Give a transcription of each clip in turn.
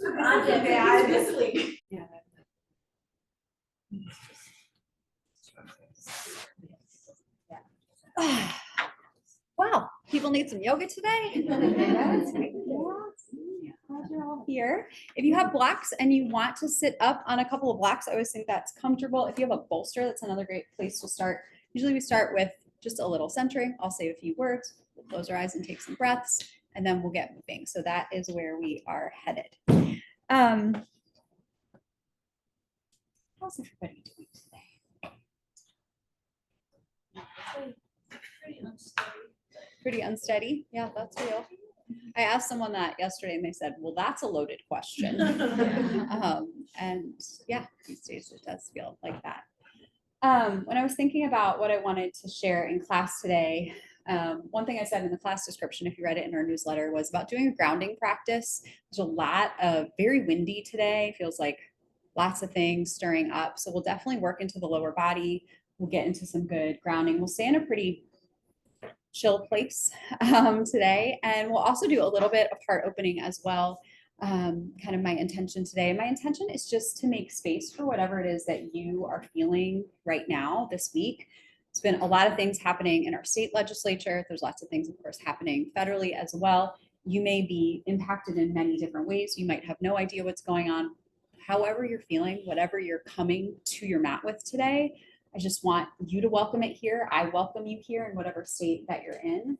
Yeah, this week. Yeah. Wow, people need some yoga today. That's great. Glad you're all here. If you have blocks and you want to sit up on a couple of blocks, I always think that's comfortable. If you have a bolster, that's another great place to start. Usually we start with just a little centering. I'll say a few words, we'll close our eyes and take some breaths, and then we'll get moving. So that is where we are headed. How's everybody doing today? Pretty unsteady. Yeah, that's real. I asked someone that yesterday and they said, well, that's a loaded question. And yeah, these days it does feel like that. When I was thinking about what I wanted to share in class today, one thing I said in the class description, if you read it in our newsletter, was about doing a grounding practice. There's a lot of very windy today. Feels like lots of things stirring up. So we'll definitely work into the lower body. We'll get into some good grounding. We'll stay in a pretty chill place today. And we'll also do a little bit of heart opening as well. Kind of my intention today. My intention is just to make space for whatever it is that you are feeling right now this week. It's been a lot of things happening in our state legislature. There's lots of things, of course, happening federally as well. You may be impacted in many different ways. You might have no idea what's going on. However you're feeling, whatever you're coming to your mat with today, I just want you to welcome it here. I welcome you here in whatever state that you're in,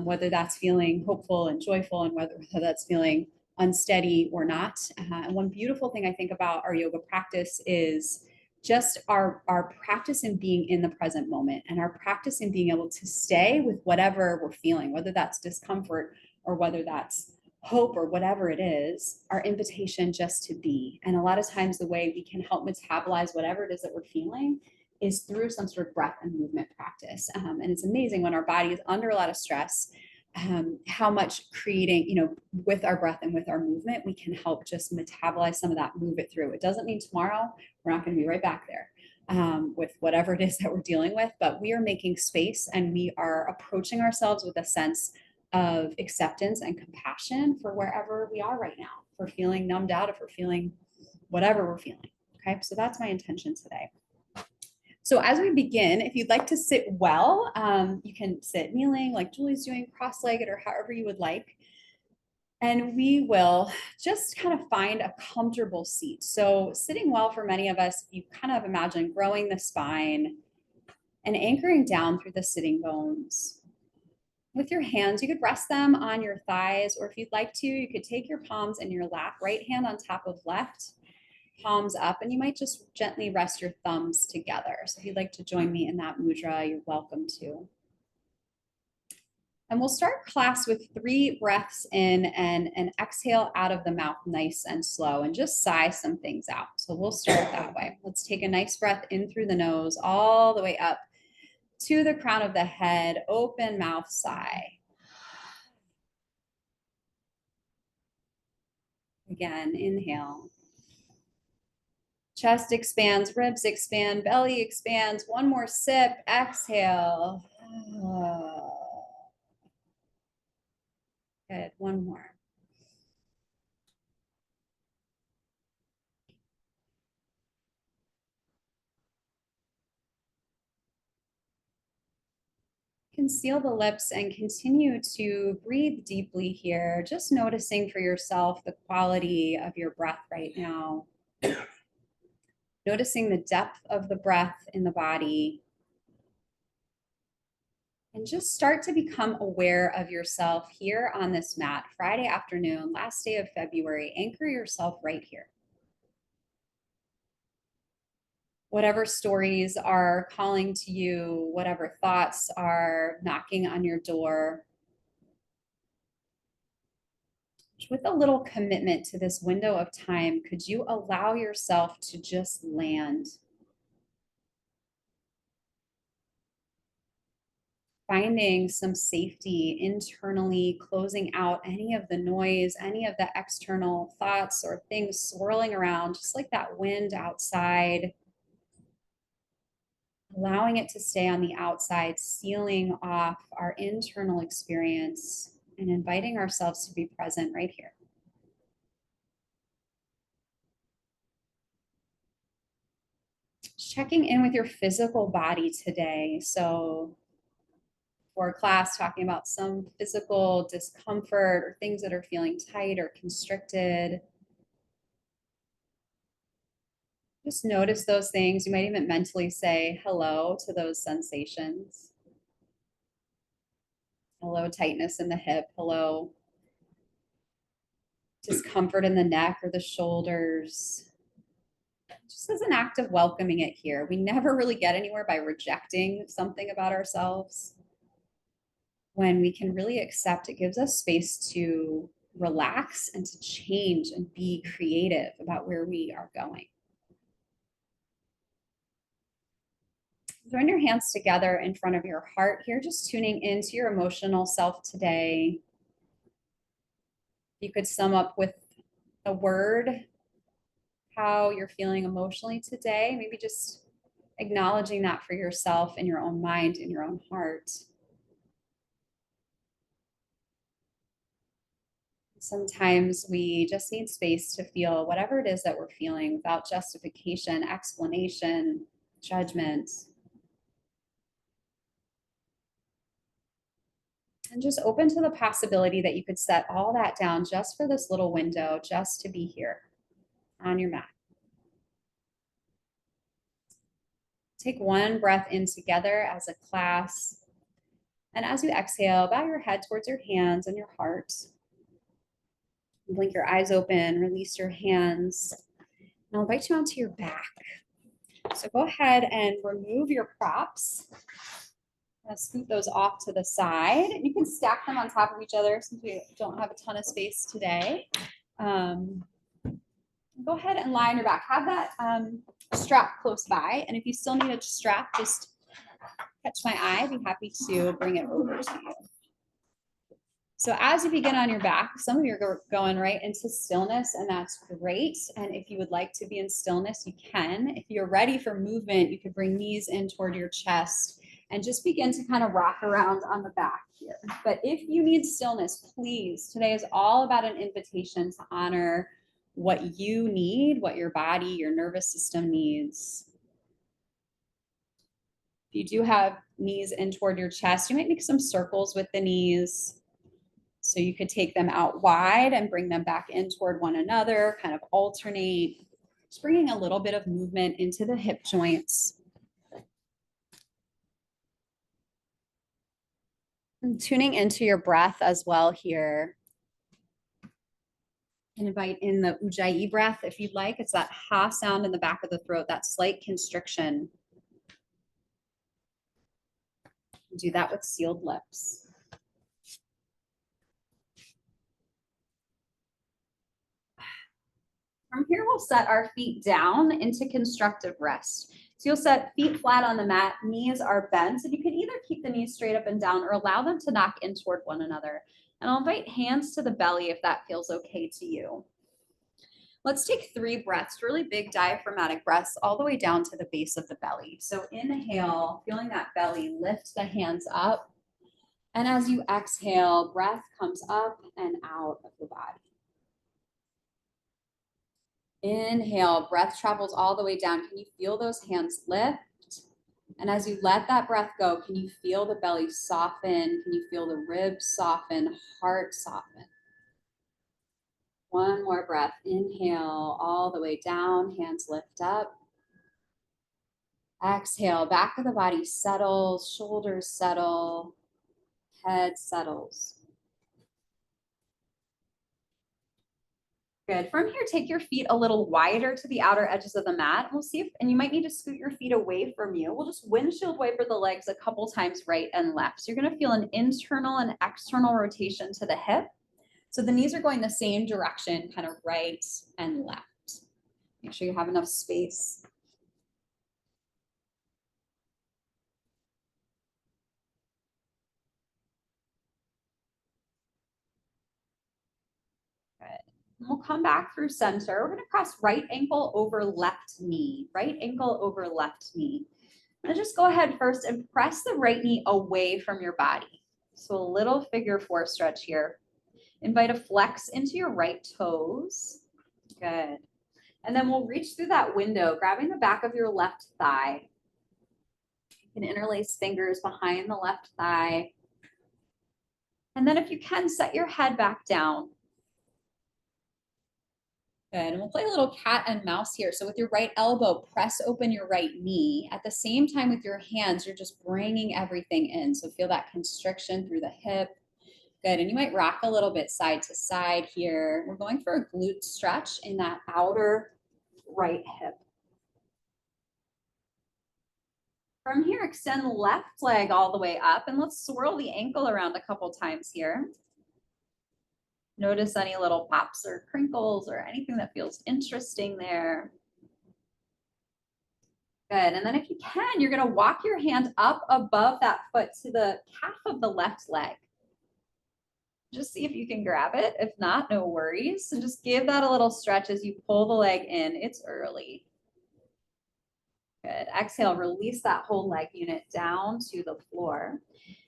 whether that's feeling hopeful and joyful and whether that's feeling unsteady or not. And one beautiful thing I think about our yoga practice is just our practice in being in the present moment and our practice in being able to stay with whatever we're feeling, whether that's discomfort or whether that's hope or whatever it is, our invitation just to be. And a lot of times the way we can help metabolize whatever it is that we're feeling is through some sort of breath and movement practice. And it's amazing when our body is under a lot of stress, how much creating, with our breath and with our movement, we can help just metabolize some of that, move it through. It doesn't mean tomorrow we're not going to be right back there with whatever it is that we're dealing with, but we are making space and we are approaching ourselves with a sense of acceptance and compassion for wherever we are right now, for feeling numbed out, if we're feeling whatever we're feeling. Okay, so that's my intention today. So as we begin, if you'd like to sit well, you can sit kneeling like Julie's doing, cross-legged, or however you would like. And we will just kind of find a comfortable seat. So sitting well for many of us, you kind of imagine growing the spine and anchoring down through the sitting bones. With your hands, you could rest them on your thighs, or if you'd like to, you could take your palms in your lap, right hand on top of left, palms up, and you might just gently rest your thumbs together. So if you'd like to join me in that mudra, you're welcome to. And we'll start class with 3 breaths in and an exhale out of the mouth, nice and slow, and just sigh some things out. So we'll start that way. Let's take a nice breath in through the nose, all the way up to the crown of the head, open mouth, sigh. Again, inhale. Chest expands, ribs expand, belly expands. One more sip, exhale. Good, one more. You can seal the lips and continue to breathe deeply here, just noticing for yourself the quality of your breath right now. Noticing the depth of the breath in the body. And just start to become aware of yourself here on this mat, Friday afternoon, last day of February. Anchor yourself right here. Whatever stories are calling to you, whatever thoughts are knocking on your door, with a little commitment to this window of time, could you allow yourself to just land? Finding some safety internally, closing out any of the noise, any of the external thoughts or things swirling around, just like that wind outside. Allowing it to stay on the outside, sealing off our internal experience and inviting ourselves to be present right here. checking in with your physical body today. So for class, talking about some physical discomfort or things that are feeling tight or constricted. Just notice those things. You might even mentally say hello to those sensations. Hello, tightness in the hip. Hello, discomfort in the neck or the shoulders. Just as an act of welcoming it here. We never really get anywhere by rejecting something about ourselves. When we can really accept, it gives us space to relax and to change and be creative about where we are going. Join your hands together in front of your heart here, just tuning into your emotional self today. You could sum up with a word how you're feeling emotionally today, maybe just acknowledging that for yourself in your own mind, in your own heart. Sometimes we just need space to feel whatever it is that we're feeling without justification, explanation, judgment. And just open to the possibility that you could set all that down just for this little window, just to be here on your mat. Take one breath in together as a class. And as you exhale, bow your head towards your hands and your heart. Blink your eyes open, release your hands. And I'll invite you onto your back. So go ahead and remove your props. Scoot those off to the side. You can stack them on top of each other since we don't have a ton of space today. Go ahead and lie on your back. Have that strap close by. And if you still need a strap, just catch my eye. I'd be happy to bring it over to you. So as you begin on your back, some of you are going right into stillness, and that's great. And if you would like to be in stillness, you can. If you're ready for movement, you could bring knees in toward your chest and just begin to kind of rock around on the back here. But if you need stillness, please, today is all about an invitation to honor what you need, what your body, your nervous system needs. If you do have knees in toward your chest, you might make some circles with the knees. So you could take them out wide and bring them back in toward one another, kind of alternate, just bringing a little bit of movement into the hip joints. And tuning into your breath as well here. Invite in the Ujjayi breath if you'd like. It's that ha sound in the back of the throat, that slight constriction. Do that with sealed lips. From here, we'll set our feet down into constructive rest. So you'll set feet flat on the mat, knees are bent, and you can either keep the knees straight up and down or allow them to knock in toward one another. And I'll invite hands to the belly if that feels okay to you. Let's take 3 breaths, really big diaphragmatic breaths, all the way down to the base of the belly. So inhale, feeling that belly, lift the hands up. And as you exhale, breath comes up and out of the body. Inhale, breath travels all the way down. Can you feel those hands lift? And as you let that breath go, can you feel the belly soften? Can you feel the ribs soften, heart soften? One more breath. Inhale all the way down, hands lift up. Exhale, back of the body settles, shoulders settle, head settles. Good. From here, take your feet a little wider to the outer edges of the mat. We'll see if, and you might need to scoot your feet away from you. We'll just windshield wiper the legs a couple times right and left. So you're going to feel an internal and external rotation to the hip. So the knees are going the same direction, kind of right and left. Make sure you have enough space. Good. And we'll come back through center. We're going to cross right ankle over left knee, right ankle over left knee. And just go ahead first and press the right knee away from your body. So a little figure 4 stretch here. Invite a flex into your right toes. Good. And then we'll reach through that window, grabbing the back of your left thigh. You can interlace fingers behind the left thigh. And then if you can, set your head back down. Good, and we'll play a little cat and mouse here. So with your right elbow, press open your right knee. At the same time with your hands, you're just bringing everything in. So feel that constriction through the hip. Good, and you might rock a little bit side to side here. We're going for a glute stretch in that outer right hip. From here, extend the left leg all the way up, and let's swirl the ankle around a couple times here. Notice any little pops or crinkles or anything that feels interesting there. Good, and then if you can, you're gonna walk your hand up above that foot to the calf of the left leg. Just see if you can grab it. If not, no worries. And just give that a little stretch as you pull the leg in. It's early. Good. Exhale, release that whole leg unit down to the floor.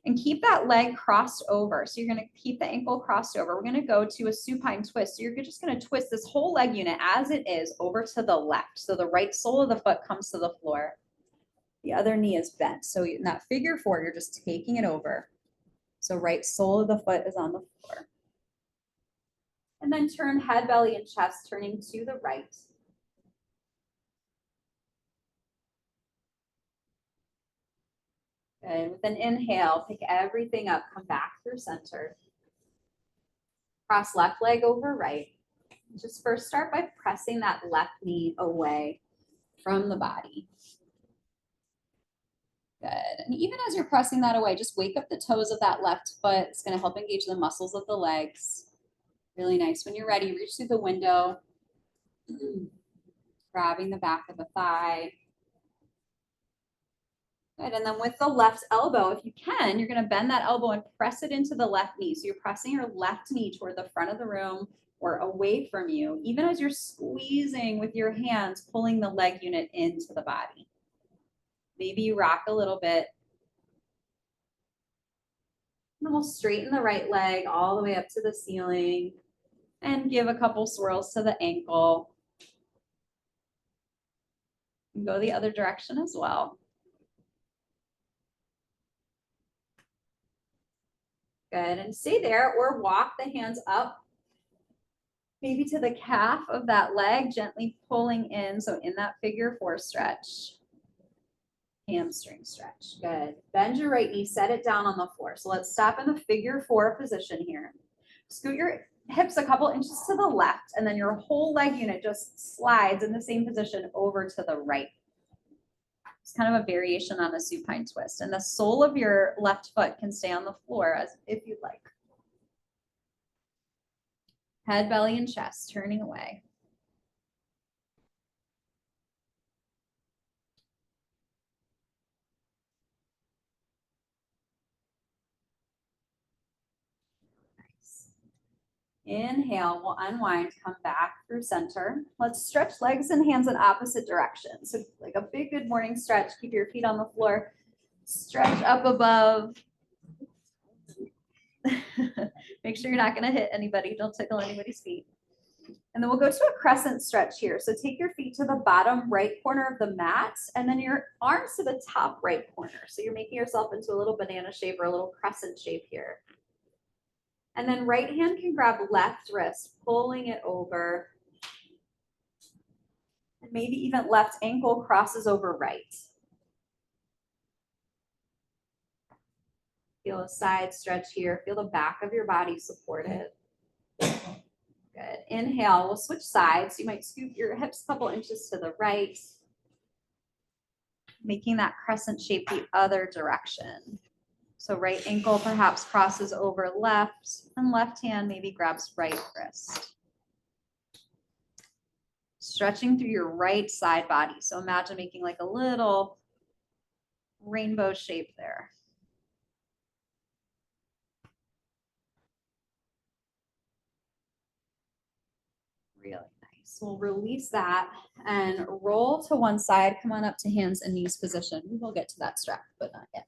And keep that leg crossed over. So you're going to keep the ankle crossed over. We're going to go to a supine twist. So you're just going to twist this whole leg unit as it is over to the left. So the right sole of the foot comes to the floor. The other knee is bent. So in that figure four, you're just taking it over. So right sole of the foot is on the floor. And then turn head, belly, and chest, turning to the right. Good. With an inhale, pick everything up, come back through center. Cross left leg over right. Just first start by pressing that left knee away from the body. Good. And even as you're pressing that away, just wake up the toes of that left foot. It's going to help engage the muscles of the legs. Really nice. When you're ready, reach through the window, grabbing the back of the thigh. Good, and then with the left elbow, if you can, you're gonna bend that elbow and press it into the left knee. So you're pressing your left knee toward the front of the room or away from you, even as you're squeezing with your hands, pulling the leg unit into the body. Maybe you rock a little bit. And then we'll straighten the right leg all the way up to the ceiling and give a couple swirls to the ankle. And go the other direction as well. Good, and stay there or walk the hands up, maybe to the calf of that leg, gently pulling in. So in that figure four stretch, hamstring stretch. Good. Bend your right knee, set it down on the floor. So let's stop in the figure four position here. Scoot your hips a couple inches to the left, and then your whole leg unit just slides in the same position over to the right. It's kind of a variation on the supine twist. And the sole of your left foot can stay on the floor as if you'd like. Head, belly, and chest, turning away. Nice. Inhale, we'll unwind, come back through center. Let's stretch legs and hands in opposite directions. So like a big good morning stretch, keep your feet on the floor. Stretch up above. Make sure you're not gonna hit anybody, don't tickle anybody's feet. And then we'll go to a crescent stretch here. So take your feet to the bottom right corner of the mat and then your arms to the top right corner. So you're making yourself into a little banana shape or a little crescent shape here. And then right hand can grab left wrist, pulling it over. And maybe even left ankle crosses over right. Feel a side stretch here. Feel the back of your body supported. Good. Inhale, we'll switch sides. You might scoop your hips a couple inches to the right, making that crescent shape the other direction. So right ankle perhaps crosses over left, and left hand maybe grabs right wrist. Stretching through your right side body. So imagine making like a little rainbow shape there. Really nice. We'll release that and roll to one side. Come on up to hands and knees position. We will get to that stretch, but not yet.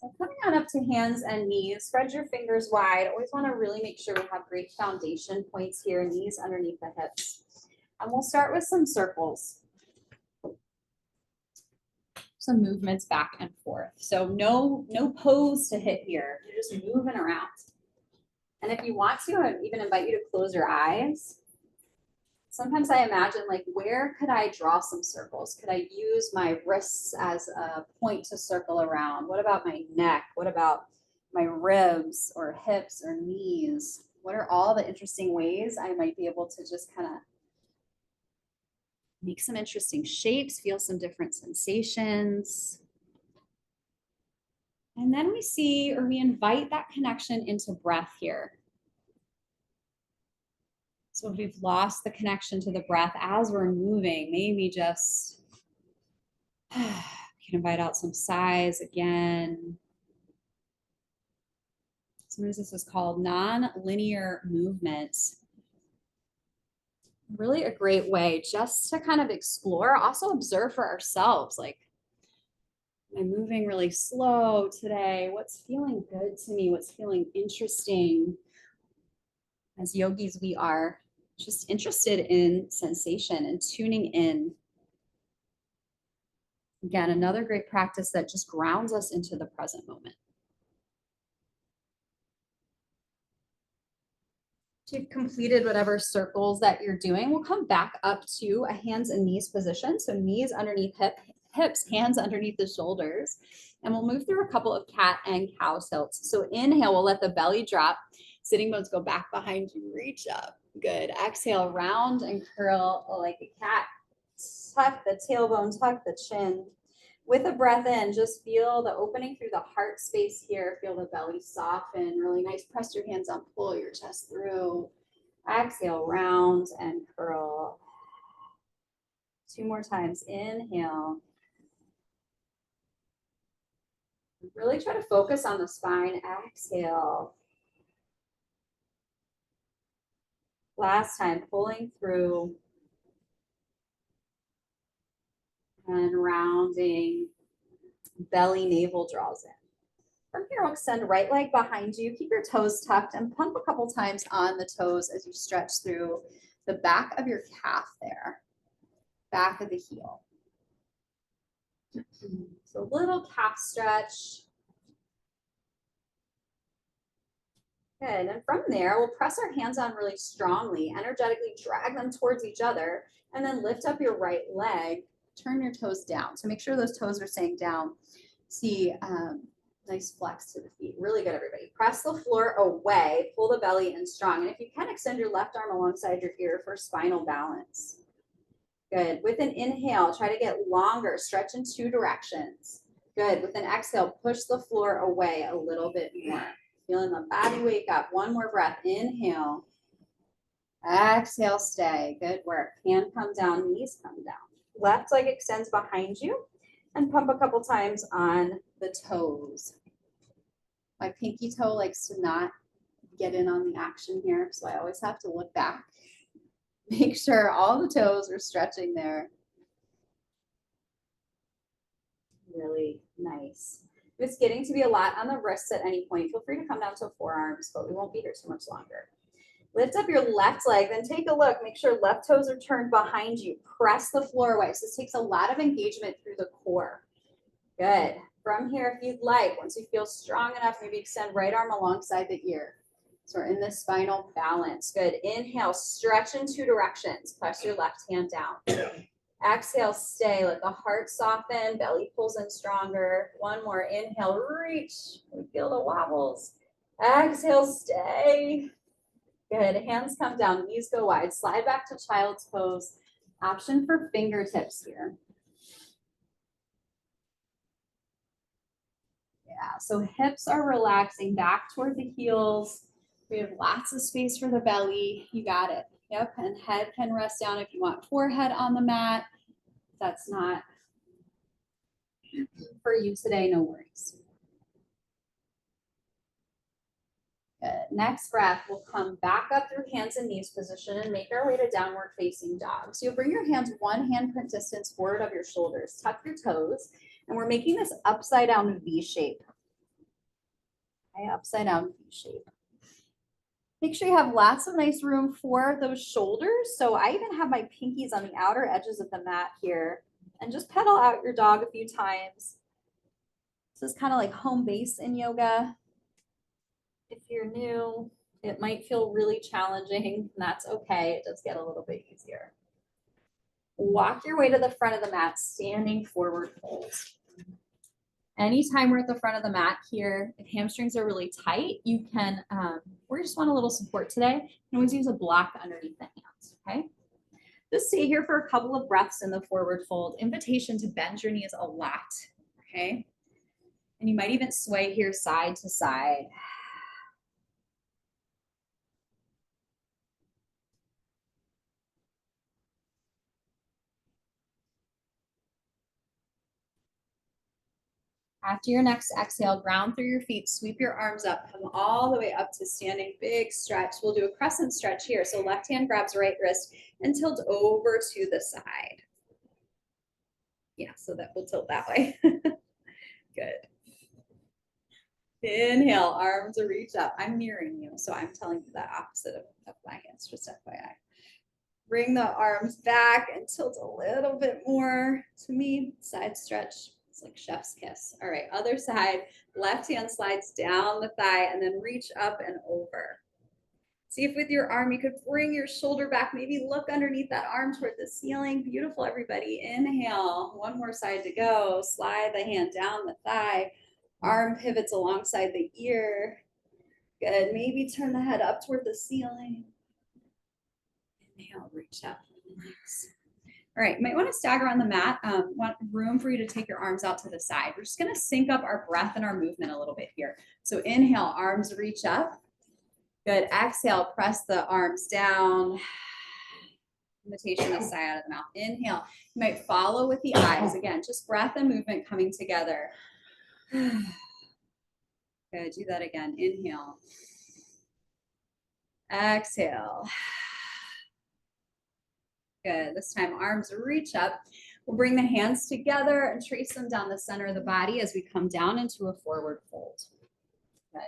So coming on up to hands and knees, spread your fingers wide. Always want to really make sure we have great foundation points here, knees underneath the hips. And we'll start with some circles. Some movements back and forth. So no pose to hit here. You're just moving around. And if you want to, I'd even invite you to close your eyes. Sometimes I imagine, like, where could I draw some circles? Could I use my wrists as a point to circle around? What about my neck? What about my ribs or hips or knees? What are all the interesting ways I might be able to just kind of make some interesting shapes, feel some different sensations? And then we see, or we invite that connection into breath here. So if we've lost the connection to the breath as we're moving, maybe just you can invite out some sighs again. Sometimes this is called non-linear movements. Really a great way just to kind of explore, also observe for ourselves, like, am I moving really slow today? What's feeling good to me? What's feeling interesting? As yogis, we are just interested in sensation and tuning in. Again, another great practice that just grounds us into the present moment. If you've completed whatever circles that you're doing, we'll come back up to a hands and knees position. So knees underneath hips, hands underneath the shoulders. And we'll move through a couple of cat and cow tilts. So inhale, we'll let the belly drop. Sitting bones go back behind you, reach up. Good. Exhale, round and curl like a cat. Tuck the tailbone, tuck the chin. With a breath in, just feel the opening through the heart space here. Feel the belly soften. Really nice. Press your hands on, pull your chest through. Exhale, round and curl. 2 more times. Inhale. Really try to focus on the spine. Exhale. Last time, pulling through and rounding, belly, navel draws in. From here, we'll extend right leg behind you. Keep your toes tucked and pump a couple times on the toes as you stretch through the back of your calf there, back of the heel. So little calf stretch. Good, and from there, we'll press our hands on really strongly, energetically drag them towards each other, and then lift up your right leg, turn your toes down. So make sure those toes are staying down. See, nice flex to the feet. Really good, everybody. Press the floor away, pull the belly in strong. And if you can, extend your left arm alongside your ear for spinal balance. Good. With an inhale, try to get longer, stretch in 2 directions. Good. With an exhale, push the floor away a little bit more. Feeling the body wake up. 1 more breath. Inhale. Exhale, stay. Good work. Hand come down, knees come down. Left leg extends behind you and pump a couple times on the toes. My pinky toe likes to not get in on the action here, so I always have to look back. Make sure all the toes are stretching there. Really nice. It's getting to be a lot on the wrists at any point. Feel free to come down to forearms, but we won't be here too much longer. Lift up your left leg, then take a look. Make sure left toes are turned behind you. Press the floor away. So this takes a lot of engagement through the core. Good. From here, if you'd like, once you feel strong enough, maybe extend right arm alongside the ear. So we're in this spinal balance. Good. Inhale, stretch in 2 directions. Press your left hand down. Exhale, stay. Let the heart soften. Belly pulls in stronger. 1 more. Inhale, reach. We feel the wobbles. Exhale, stay. Good. Hands come down. Knees go wide. Slide back to child's pose. Option for fingertips here. Yeah, so hips are relaxing back toward the heels. We have lots of space for the belly. You got it. Yep, and head can rest down if you want forehead on the mat. If that's not for you today, no worries. Good. Next breath, we'll come back up through hands and knees position and make our way to downward facing dog. So you'll bring your hands 1 handprint distance forward of your shoulders. Tuck your toes, and we're making this upside down V shape. Okay, upside down V shape. Make sure you have lots of nice room for those shoulders. So I even have my pinkies on the outer edges of the mat here, and just pedal out your dog a few times. This is kind of like home base in yoga. If you're new, it might feel really challenging, and that's okay. It does get a little bit easier. Walk your way to the front of the mat, standing forward fold. Anytime we're at the front of the mat here, if hamstrings are really tight, you can, or you just want a little support today, you can always use a block underneath the hands, okay? Just stay here for a couple of breaths in the forward fold. Invitation to bend your knees a lot, okay? And you might even sway here side to side. After your next exhale, ground through your feet, sweep your arms up, come all the way up to standing, big stretch. We'll do a crescent stretch here. So left hand grabs right wrist and tilt over to the side. Yeah, so that we'll tilt that way. Good. Inhale, arms reach up. I'm mirroring you, so I'm telling you the opposite of my hands, just FYI. Bring the arms back and tilt a little bit more. To me, side stretch. It's like chef's kiss. All right, other side. Left hand slides down the thigh and then reach up and over. See if with your arm you could bring your shoulder back. Maybe look underneath that arm toward the ceiling. Beautiful, everybody. Inhale. One more side to go. Slide the hand down the thigh. Arm pivots alongside the ear. Good. Maybe turn the head up toward the ceiling. Inhale, reach up. Relax. All right, you might want to stagger on the mat. Want room for you to take your arms out to the side. We're just going to sync up our breath and our movement a little bit here. So inhale, arms reach up. Good. Exhale, press the arms down. Invitation to sigh out of the mouth. Inhale. You might follow with the eyes. Again, just breath and movement coming together. Good. Do that again. Inhale. Exhale. Good. This time, arms reach up. We'll bring the hands together and trace them down the center of the body as we come down into a forward fold. Good.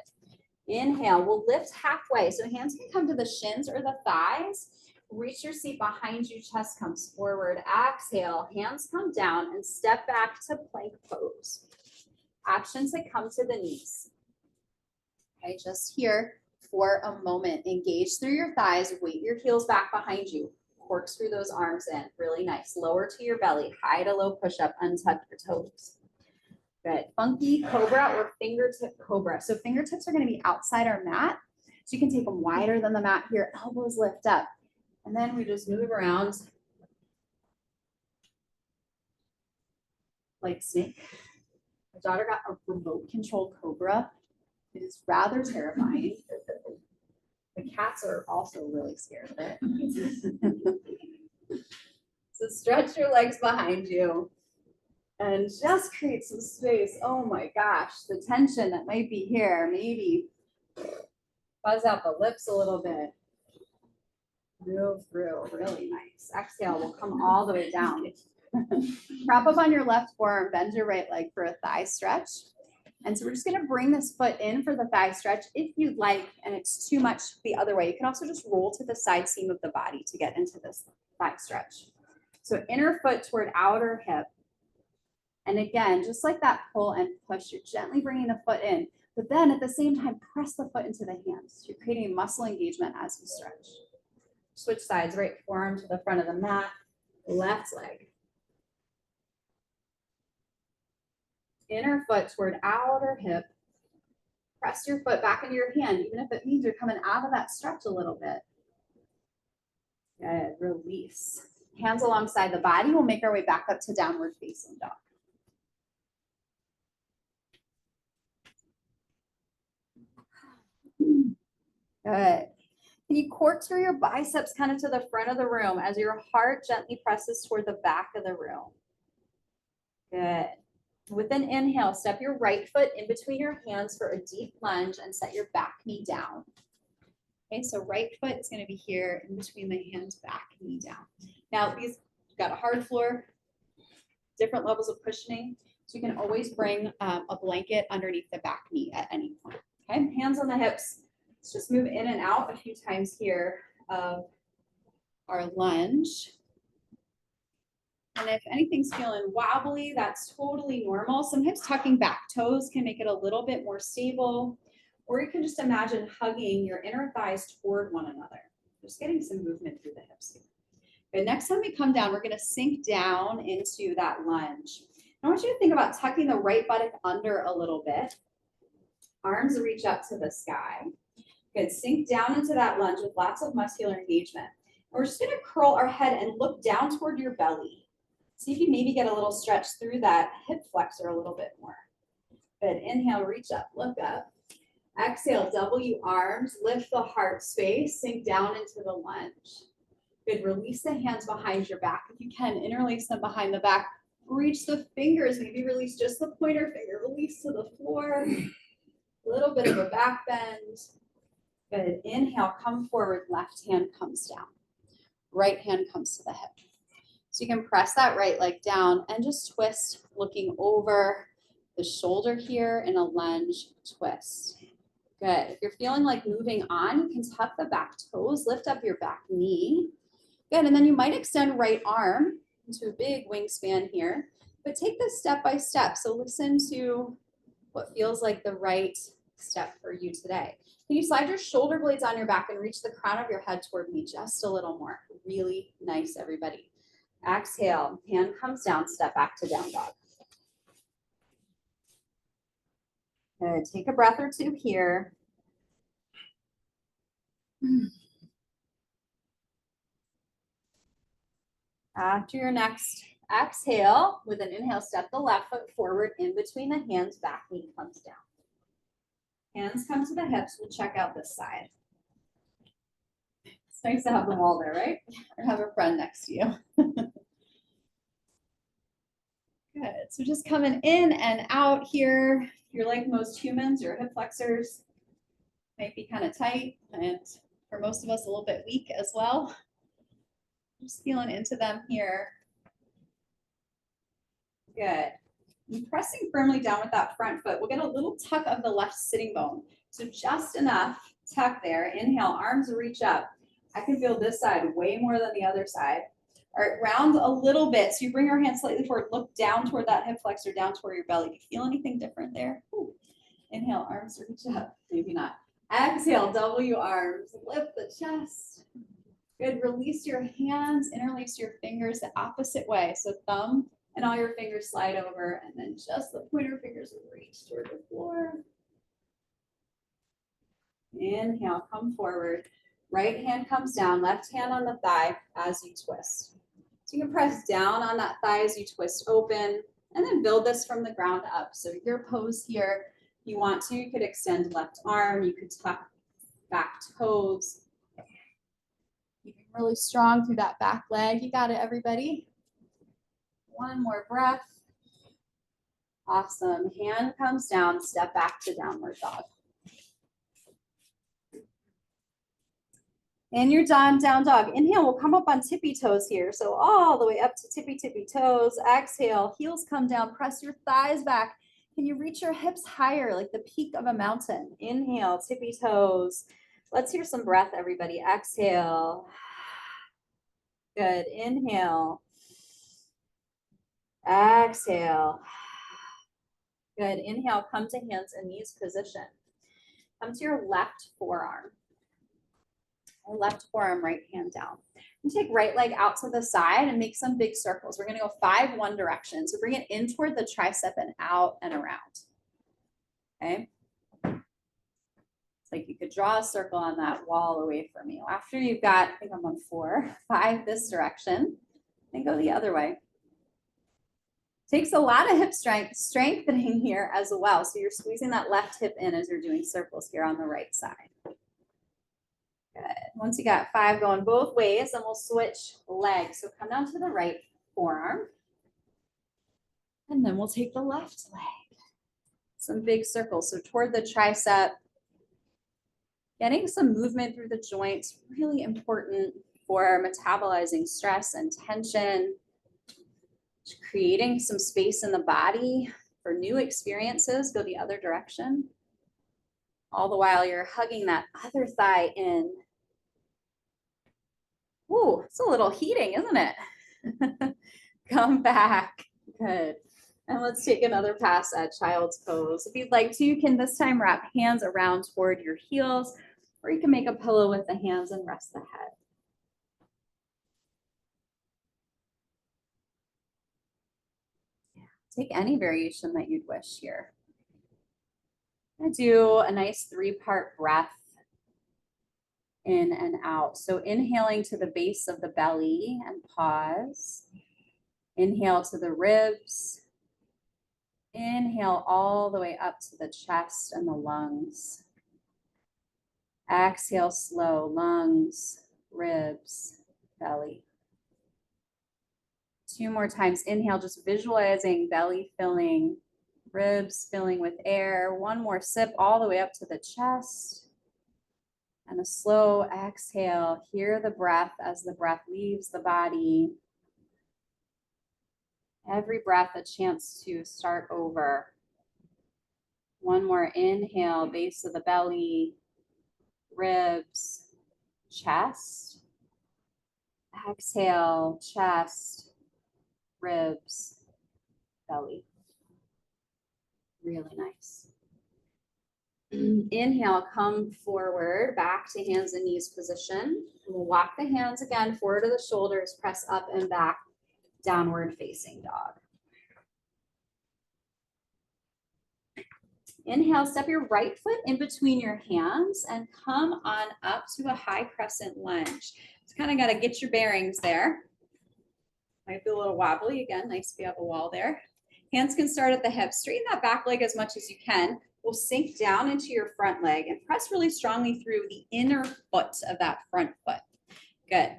Inhale. We'll lift halfway. So hands can come to the shins or the thighs. Reach your seat behind you. Chest comes forward. Exhale. Hands come down and step back to plank pose. Options that come to the knees. Okay, just here for a moment. Engage through your thighs. Weight your heels back behind you. Corkscrew those arms in, really nice. Lower to your belly, high to low push-up, untuck your toes. Good. Funky cobra or fingertip cobra. So fingertips are going to be outside our mat. So you can take them wider than the mat here. Elbows lift up. And then we just move around like snake. My daughter got a remote control cobra. It is rather terrifying. The cats are also really scared of it. So stretch your legs behind you and just create some space. Oh my gosh, the tension that might be here. Maybe buzz out the lips a little bit. Move through, really nice. Exhale, we'll come all the way down. Prop up on your left forearm, bend your right leg for a thigh stretch. And so we're just going to bring this foot in for the thigh stretch if you'd like, and it's too much the other way. You can also just roll to the side seam of the body to get into this thigh stretch. So inner foot toward outer hip. And again, just like that pull and push, you're gently bringing the foot in, but then at the same time, press the foot into the hands. You're creating muscle engagement as you stretch. Switch sides, right forearm to the front of the mat, left leg. Inner foot toward outer hip. Press your foot back into your hand, even if it means you're coming out of that stretch a little bit. Good, release. Hands alongside the body. We'll make our way back up to downward facing dog. Good. Can you corkscrew your biceps kind of to the front of the room as your heart gently presses toward the back of the room? Good. With an inhale, step your right foot in between your hands for a deep lunge and set your back knee down. Okay, so right foot is going to be here in between the hands, back knee down. Now, you've got a hard floor, different levels of cushioning, so you can always bring a blanket underneath the back knee at any point. Okay, hands on the hips. Let's just move in and out a few times here of our lunge. And if anything's feeling wobbly, that's totally normal. Sometimes tucking back toes can make it a little bit more stable. Or you can just imagine hugging your inner thighs toward one another. Just getting some movement through the hips here. Good. Next time we come down, we're going to sink down into that lunge. I want you to think about tucking the right buttock under a little bit. Arms reach up to the sky. Good. Sink down into that lunge with lots of muscular engagement. And we're just going to curl our head and look down toward your belly. See if you maybe get a little stretch through that hip flexor a little bit more. Good. Inhale, reach up, look up. Exhale, W arms, lift the heart space, sink down into the lunge. Good. Release the hands behind your back. If you can, interlace them behind the back. Reach the fingers, maybe release just the pointer finger, release to the floor. A little bit of a back bend. Good. Inhale, come forward, left hand comes down. Right hand comes to the hip. So you can press that right leg down and just twist, looking over the shoulder here in a lunge twist. Good. If you're feeling like moving on, you can tuck the back toes, lift up your back knee. Good. And then you might extend right arm into a big wingspan here, but take this step by step. So listen to what feels like the right step for you today. Can you slide your shoulder blades on your back and reach the crown of your head toward me just a little more? Really nice, everybody. Exhale, hand comes down, step back to down dog. Good, take a breath or two here. After your next exhale, with an inhale, step the left foot forward in between the hands, back knee comes down. Hands come to the hips, we'll check out this side. It's nice to have them all there, right? Or have a friend next to you. Good, so just coming in and out here. If you're like most humans, your hip flexors might be kind of tight, and for most of us, a little bit weak as well. Just feeling into them here. Good. And pressing firmly down with that front foot, we'll get a little tuck of the left sitting bone. So just enough tuck there. Inhale, arms reach up. I can feel this side way more than the other side. All right, round a little bit. So you bring your hand slightly forward, look down toward that hip flexor, down toward your belly. Do you feel anything different there? Ooh. Inhale, arms reach up. Maybe not. Exhale, W arms. Lift the chest. Good. Release your hands, interlace your fingers the opposite way. So thumb and all your fingers slide over, and then just the pointer fingers reach toward the floor. Inhale, come forward. Right hand comes down, left hand on the thigh as you twist. So you can press down on that thigh as you twist open, and then build this from the ground up. So your pose here, if you want to, you could extend left arm, you could tuck back toes. Keeping really strong through that back leg. You got it, everybody. One more breath. Awesome. Hand comes down, step back to downward dog. And you're done, down dog. Inhale, we'll come up on tippy toes here. So all the way up to tippy toes. Exhale, heels come down, press your thighs back. Can you reach your hips higher, like the peak of a mountain? Inhale, tippy toes. Let's hear some breath, everybody. Exhale. Good. Inhale. Exhale. Good. Inhale, come to hands and knees position. Come to your left forearm. Left forearm, right hand down. And take right leg out to the side and make some big circles. We're going to go 5 one direction. So bring it in toward the tricep and out and around. Okay. It's like you could draw a circle on that wall away from you. After you've got, I think I'm on 4, 5 this direction, and go the other way. Takes a lot of hip strengthening here as well. So you're squeezing that left hip in as you're doing circles here on the right side. Good. Once you got 5 going both ways, then we'll switch legs. So come down to the right forearm. And then we'll take the left leg. Some big circles. So toward the tricep. Getting some movement through the joints, really important for metabolizing stress and tension. Creating some space in the body for new experiences. Go the other direction. All the while you're hugging that other thigh in. Ooh, it's a little heating, isn't it? Come back. Good. And let's take another pass at child's pose. If you'd like to, you can this time wrap hands around toward your heels, or you can make a pillow with the hands and rest the head. Take any variation that you'd wish here. I do a nice three-part breath in and out. So inhaling to the base of the belly and pause. Inhale to the ribs. Inhale all the way up to the chest and the lungs. Exhale slow, lungs, ribs, belly. 2 more times. Inhale, just visualizing belly filling, ribs filling with air. 1 more sip all the way up to the chest. And a slow exhale. Hear the breath as the breath leaves the body. Every breath a chance to start over. 1 more inhale, base of the belly, ribs, chest. Exhale, chest, ribs, belly. Really nice. Inhale, come forward, back to hands and knees position. We'll walk the hands again forward to the shoulders, press up and back, downward facing dog. Inhale, step your right foot in between your hands and come on up to a high crescent lunge. Just kind of got to get your bearings there. Might be a little wobbly. Again, nice if you have a wall there. Hands can start at the hips. Straighten that back leg as much as you can. We'll sink down into your front leg and press really strongly through the inner foot of that front foot. Good.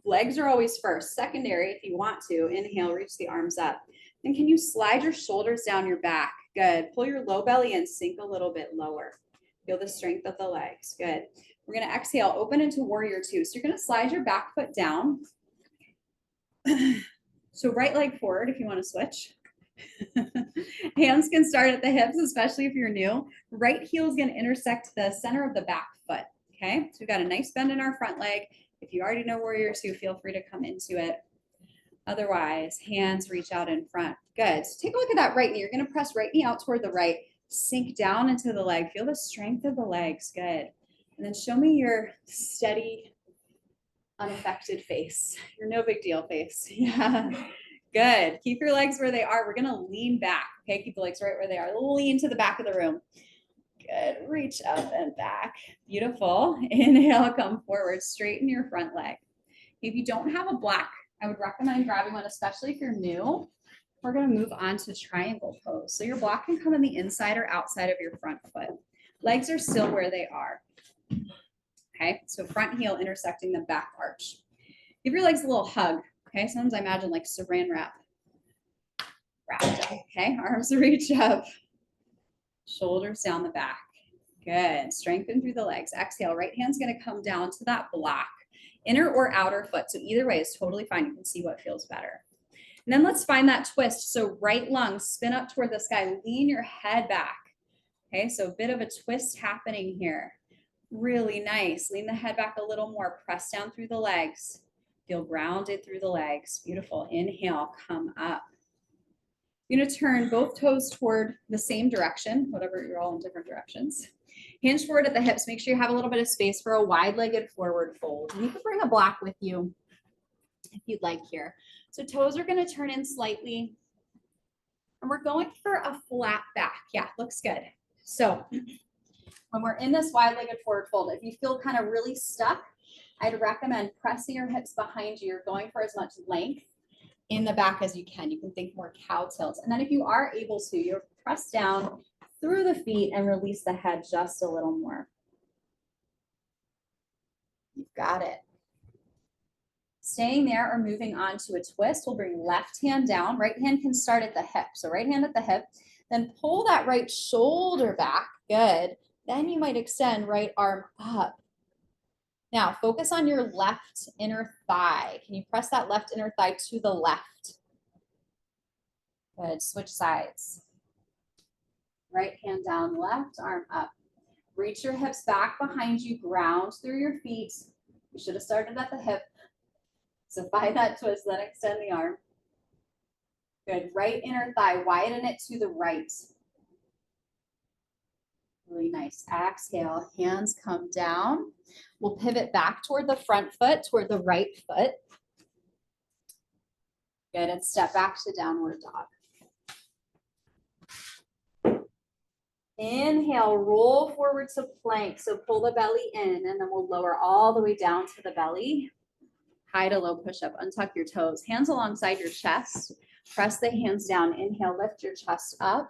Legs are always first. Secondary, if you want to, inhale, reach the arms up. Then can you slide your shoulders down your back? Good. Pull your low belly and sink a little bit lower. Feel the strength of the legs. Good. We're going to exhale, open into warrior 2. So you're going to slide your back foot down. So right leg forward if you want to switch. Hands can start at the hips, especially if you're new. Right heel is going to intersect the center of the back foot. Okay, so we've got a nice bend in our front leg. If you already know warrior 2, feel free to come into it. Otherwise, hands reach out in front. Good. So take a look at that right knee. You're going to press right knee out toward the right. Sink down into the leg. Feel the strength of the legs. Good. And then show me your steady, unaffected face. Your no big deal face. Yeah. Good. Keep your legs where they are. We're going to lean back. Okay. Keep the legs right where they are. Lean to the back of the room. Good. Reach up and back. Beautiful. Inhale, come forward. Straighten your front leg. If you don't have a block, I would recommend grabbing one, especially if you're new. We're going to move on to triangle pose. So your block can come on the inside or outside of your front foot. Legs are still where they are. Okay, so front heel intersecting the back arch. Give your legs a little hug. Okay, sometimes I imagine like saran wrap. Wrapped up. Okay, arms reach up. Shoulders down the back. Good. Strengthen through the legs. Exhale. Right hand's going to come down to that block. Inner or outer foot. So either way is totally fine. You can see what feels better. And then let's find that twist. So right lung, spin up toward the sky. Lean your head back. Okay, so a bit of a twist happening here. Really nice. Lean the head back a little more. Press down through the legs. Feel grounded through the legs. Beautiful. Inhale, come up. You're going to turn both toes toward the same direction, whatever, you're all in different directions. Hinge forward at the hips. Make sure you have a little bit of space for a wide-legged forward fold. And you can bring a block with you if you'd like here. So toes are going to turn in slightly. And we're going for a flat back. Yeah, looks good. So when we're in this wide-legged forward fold, if you feel kind of really stuck, I'd recommend pressing your hips behind you. You're going for as much length in the back as you can. You can think more cow tilt. And then if you are able to, you'll press down through the feet and release the head just a little more. You've got it. Staying there or moving on to a twist, we'll bring left hand down. Right hand can start at the hip. So right hand at the hip, then pull that right shoulder back. Good. Then you might extend right arm up. Now focus on your left inner thigh. Can you press that left inner thigh to the left? Good. Switch sides. Right hand down, left arm up. Reach your hips back behind you, ground through your feet. You should have started at the hip. So find that twist, then extend the arm. Good, right inner thigh, widen it to the right. Really nice. Exhale, hands come down. We'll pivot back toward the front foot, toward the right foot. Good, and step back to downward dog. Inhale, roll forward to plank. So pull the belly in, and then we'll lower all the way down to the belly. High to low push-up, untuck your toes. Hands alongside your chest. Press the hands down. Inhale, lift your chest up.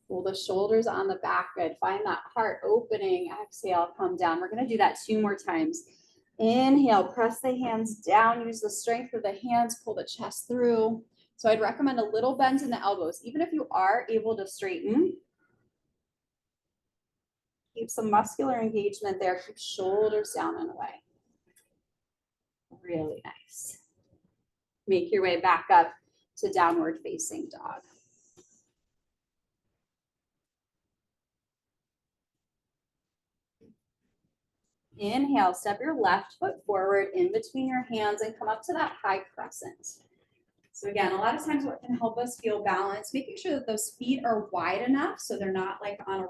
Pull the shoulders on the back. Good. Find that heart opening. Exhale, come down. We're going to do that 2 more times. Inhale, press the hands down. Use the strength of the hands. Pull the chest through. So I'd recommend a little bend in the elbows. Even if you are able to straighten, keep some muscular engagement there. Keep shoulders down and away. Really nice. Make your way back up to downward facing dog. Inhale, step your left foot forward in between your hands and come up to that high crescent. So again, a lot of times what can help us feel balanced, making sure that those feet are wide enough so they're not like on a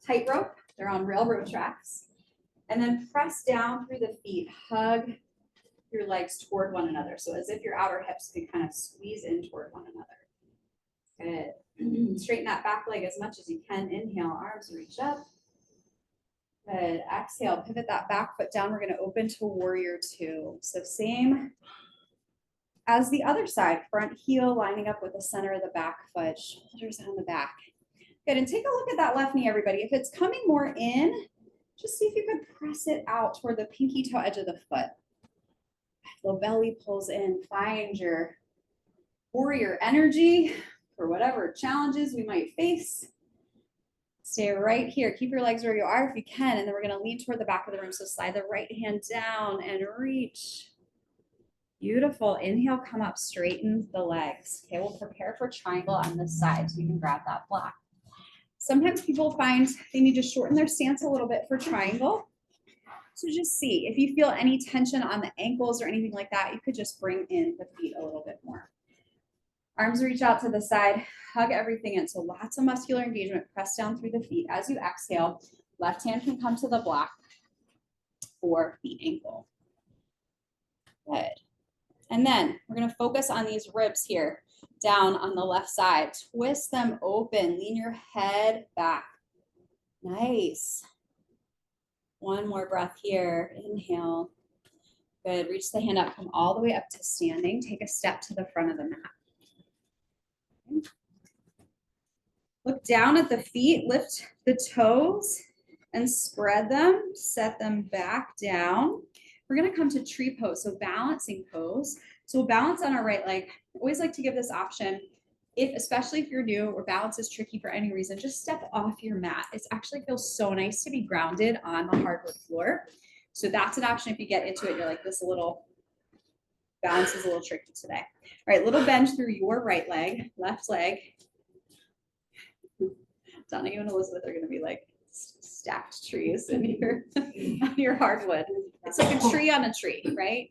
tightrope, they're on railroad tracks. And then press down through the feet, hug your legs toward one another. So as if your outer hips can kind of squeeze in toward one another. Good. Straighten that back leg as much as you can. Inhale, arms reach up. Good. Exhale, pivot that back foot down. We're going to open to warrior 2. So same as the other side, front heel lining up with the center of the back foot, shoulders on the back. Good. And take a look at that left knee, everybody. If it's coming more in, just see if you can press it out toward the pinky toe edge of the foot. The belly pulls in. Find your warrior energy for whatever challenges we might face. Stay right here. Keep your legs where you are if you can. And then we're going to lean toward the back of the room. So slide the right hand down and reach. Beautiful. Inhale, come up, straighten the legs. Okay, we'll prepare for triangle on this side so you can grab that block. Sometimes people find they need to shorten their stance a little bit for triangle. So just see if you feel any tension on the ankles or anything like that, you could just bring in the feet a little bit more. Arms reach out to the side, hug everything in. So lots of muscular engagement. Press down through the feet. As you exhale, left hand can come to the block for feet ankle. Good. And then we're going to focus on these ribs here down on the left side. Twist them open. Lean your head back. Nice. One more breath here. Inhale. Good. Reach the hand up. Come all the way up to standing. Take a step to the front of the mat. Look down at the feet, lift the toes and spread them, set them back down. We're gonna come to tree pose, so balancing pose. So we'll balance on our right leg. I always like to give this option. Especially if you're new or balance is tricky for any reason, just step off your mat. It actually feels so nice to be grounded on the hardwood floor. So that's an option if you get into it, you're like, this little balance is a little tricky today. All right, little bend through your right leg, left leg. Donna, you and Elizabeth are gonna be like stacked trees in your, on your hardwood. It's like a tree on a tree, right?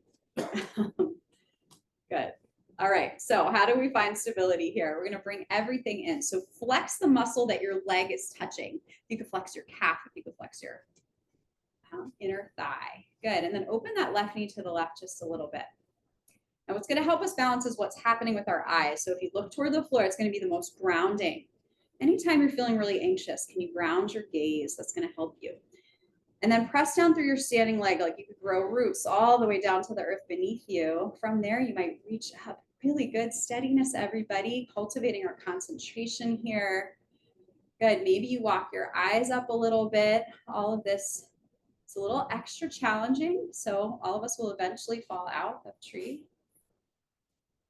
Good. All right, so how do we find stability here? We're gonna bring everything in. So flex the muscle that your leg is touching. You can flex your calf, if you can flex your inner thigh. Good, and then open that left knee to the left just a little bit. And what's gonna help us balance is what's happening with our eyes. So if you look toward the floor, it's gonna be the most grounding. Anytime you're feeling really anxious, can you ground your gaze? That's gonna help you. And then press down through your standing leg like you could grow roots all the way down to the earth beneath you. From there, you might reach up. Really good steadiness, everybody. Cultivating our concentration here. Good. Maybe you walk your eyes up a little bit. All of this is a little extra challenging, so all of us will eventually fall out of tree.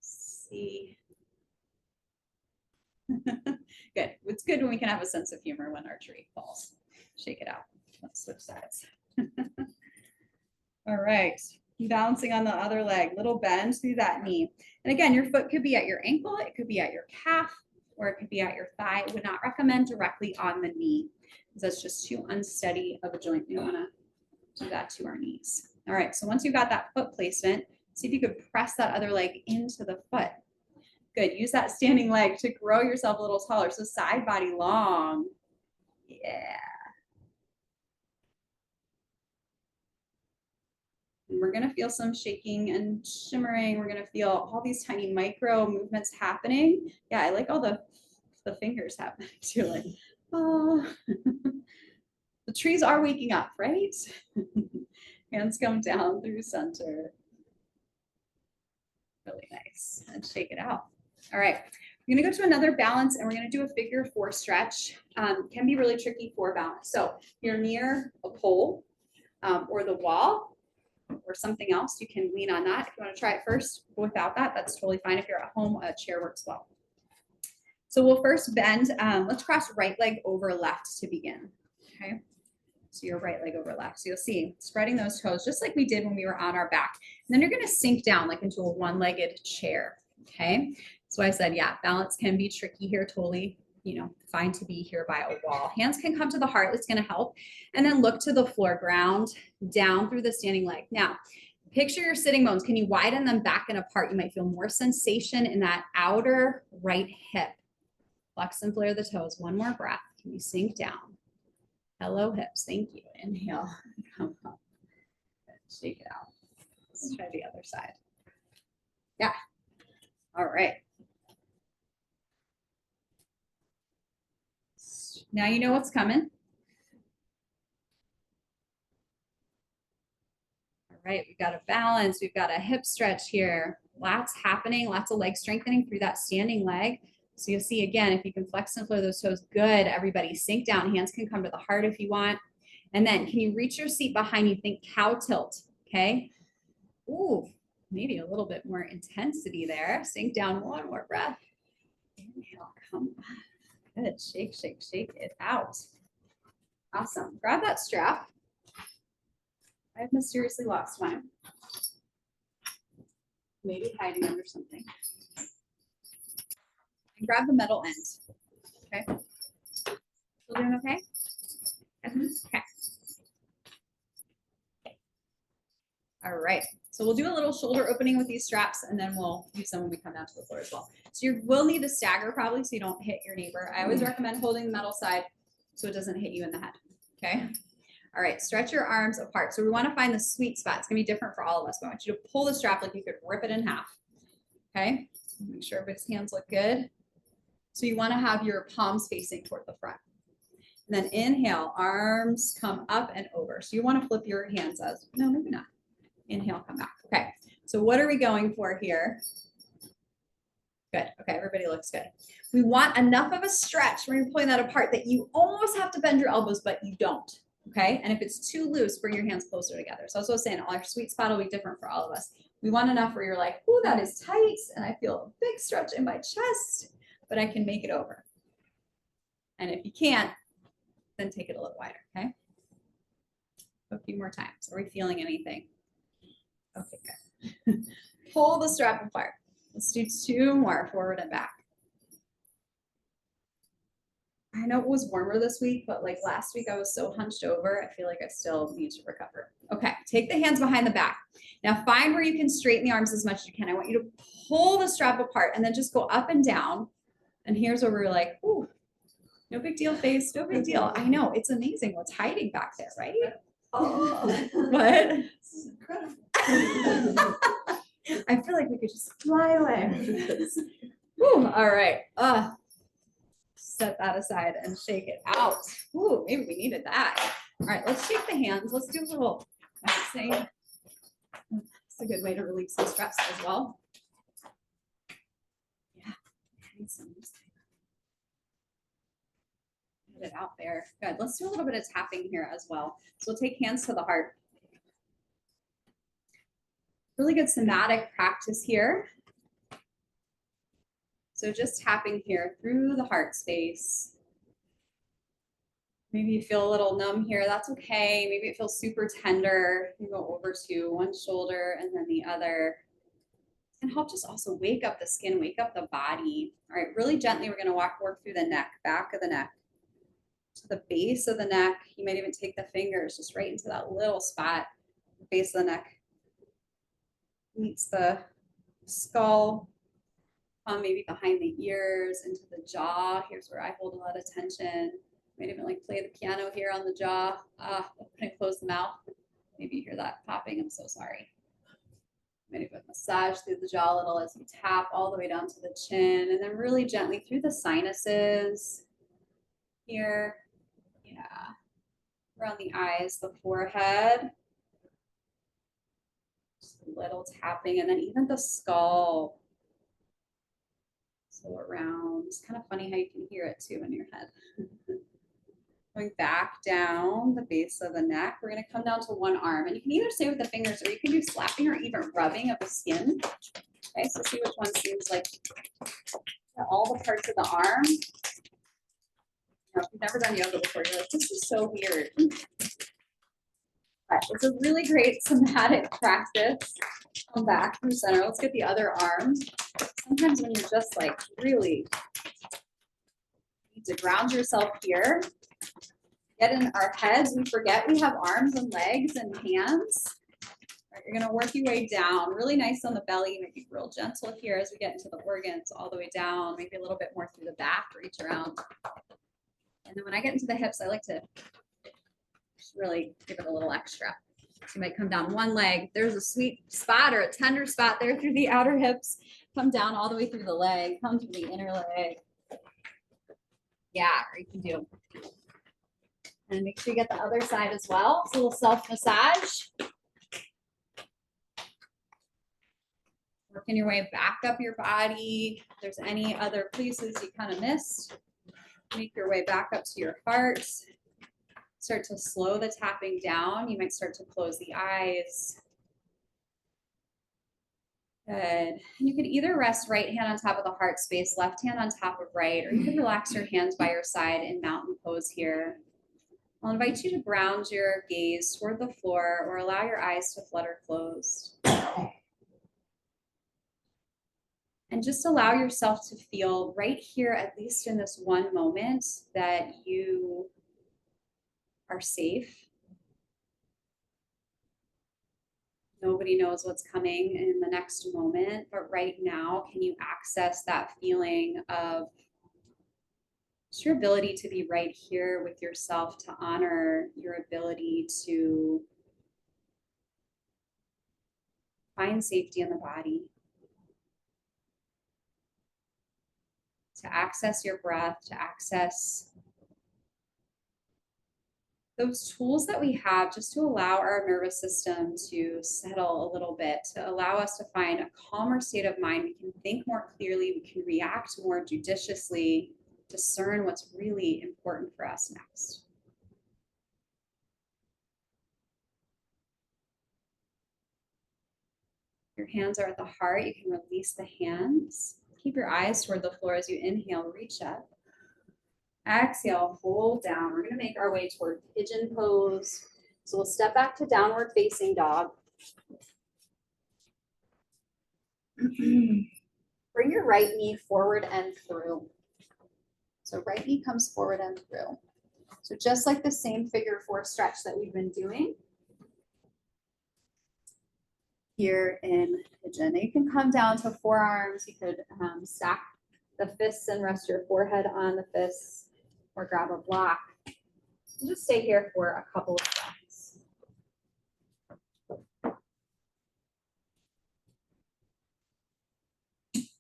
See. Good. It's good when we can have a sense of humor when our tree falls. Shake it out. Let's switch sides. All right. Balancing on the other leg, little bend through that knee. And again, your foot could be at your ankle, it could be at your calf. or it could be at your thigh. I would not recommend directly on the knee because that's just too unsteady of a joint. We don't want to do that to our knees. All right, so once you've got that foot placement, see if you could press that other leg into the foot. Good, use that standing leg to grow yourself a little taller. So side body long, yeah. And we're gonna feel some shaking and shimmering. We're gonna feel all these tiny micro movements happening. Yeah, I like all the fingers happening too, like, oh. The trees are waking up, right? Hands come down through center. Really nice, and shake it out. All right, we're gonna go to another balance and we're gonna do a figure 4 stretch. Can be really tricky for balance. So you're near a pole or the wall or something else, you can lean on that. If you wanna try it first without that, that's totally fine. If you're at home, a chair works well. So we'll first bend, let's cross right leg over left to begin, okay? So your right leg over left. So you'll see spreading those toes just like we did when we were on our back. And then you're gonna sink down like into a one-legged chair, okay? So I said, yeah, balance can be tricky here, totally, you know, fine to be here by a wall. Hands can come to the heart, that's gonna help. And then look to the floor, ground down through the standing leg. Now, picture your sitting bones. Can you widen them back and apart? You might feel more sensation in that outer right hip. Flex and flare the toes. One more breath. Can you sink down? Hello, hips. Thank you. Inhale. Come up. Shake it out. Let's try the other side. Yeah. All right. Now you know what's coming. All right. We've got a balance. We've got a hip stretch here. Lots happening. Lots of leg strengthening through that standing leg. So you'll see again, if you can flex and flare those toes, good. Everybody sink down. Hands can come to the heart if you want. And then can you reach your seat behind you? Think cow tilt, okay? Ooh, maybe a little bit more intensity there. Sink down, one more breath. Inhale, come up. Good, shake, shake, shake it out. Awesome, grab that strap. I've mysteriously lost mine. Maybe hiding under something. And grab the metal end, okay? Still doing okay? Okay. All right, so we'll do a little shoulder opening with these straps and then we'll use them when we come down to the floor as well. So you will need to stagger probably so you don't hit your neighbor. I always recommend holding the metal side so it doesn't hit you in the head, okay? All right, stretch your arms apart. So we wanna find the sweet spot. It's gonna be different for all of us, but I want you to pull the strap like you could rip it in half, okay? Make sure everybody's hands look good. So you wanna have your palms facing toward the front. And then inhale, arms come up and over. So you wanna flip your hands as, no, maybe not. Inhale, come back. Okay, so what are we going for here? Good, okay, everybody looks good. We want enough of a stretch when you're pulling that apart that you almost have to bend your elbows, but you don't, okay? And if it's too loose, bring your hands closer together. So I was saying, our sweet spot will be different for all of us. We want enough where you're like, oh, that is tight, and I feel a big stretch in my chest, but I can make it over. And if you can't, then take it a little wider, okay? A few more times. Are we feeling anything? Okay, good. Pull the strap apart. Let's do 2 more, forward and back. I know it was warmer this week, but like last week I was so hunched over, I feel like I still need to recover. Okay, take the hands behind the back. Now find where you can straighten the arms as much as you can. I want you to pull the strap apart and then just go up and down. And here's where we're like, ooh, no big deal face, no big deal. I know, it's amazing what's hiding back there, right? Oh, what? This is incredible. I feel like we could just fly away. Whew, all right. Set that aside and shake it out. Ooh, maybe we needed that. All right, let's shake the hands. Let's do a little bouncing. It's a good way to relieve some stress as well. Yeah, adding some. Get it out there. Good. Let's do a little bit of tapping here as well. So we'll take hands to the heart. Really good somatic practice here. So just tapping here through the heart space. Maybe you feel a little numb here. That's okay. Maybe it feels super tender. You go over to one shoulder and then the other. And help just also wake up the skin, wake up the body. All right, really gently, we're gonna work through the neck, back of the neck, to the base of the neck. You might even take the fingers just right into that little spot, the base of the neck. Meets the skull, maybe behind the ears, into the jaw. Here's where I hold a lot of tension. Might even like play the piano here on the jaw. Open and close the mouth. Maybe you hear that popping, I'm so sorry. Maybe massage through the jaw a little as you tap all the way down to the chin, and then really gently through the sinuses here. Yeah. Around the eyes, the forehead. Just a little tapping, and then even the skull. So around, it's kind of funny how you can hear it too in your head. Going back down the base of the neck, we're gonna come down to one arm, and you can either stay with the fingers or you can do slapping or even rubbing of the skin. Okay, so see which one seems like all the parts of the arm. If you've never done yoga before, you're like, this is so weird. But it's a really great somatic practice. Come back from center. Let's get the other arm. Sometimes when you're just like really need to ground yourself here, get in our heads, we forget we have arms and legs and hands. All right, you're gonna work your way down, really nice on the belly, maybe real gentle here as we get into the organs, all the way down, maybe a little bit more through the back, reach around. And then when I get into the hips, I like to really give it a little extra. So you might come down one leg. There's a sweet spot or a tender spot there through the outer hips. Come down all the way through the leg. Come to the inner leg. Yeah, or you can do. And make sure you get the other side as well. It's a little self-massage. Working your way back up your body. If there's any other places you kind of missed, make your way back up to your heart. Start to slow the tapping down. You might start to close the eyes. Good. And you could either rest right hand on top of the heart space, left hand on top of right, or you can relax your hands by your side in mountain pose here. I'll invite you to ground your gaze toward the floor or allow your eyes to flutter closed. And just allow yourself to feel right here, at least in this one moment, that you are safe. Nobody knows what's coming in the next moment, but right now, can you access that feeling of just your ability to be right here with yourself, to honor your ability to find safety in the body, to access your breath, to access those tools that we have just to allow our nervous system to settle a little bit, to allow us to find a calmer state of mind. We can think more clearly, we can react more judiciously, discern what's really important for us next. Your hands are at the heart. You can release the hands. Keep your eyes toward the floor as you inhale, reach up. Exhale, hold down. We're gonna make our way toward pigeon pose. So we'll step back to downward facing dog. Bring your right knee forward and through. So right knee comes forward and through. So just like the same figure 4 stretch that we've been doing here in pigeon. You can come down to forearms. You could stack the fists and rest your forehead on the fists, or grab a block. And just stay here for a couple of breaths.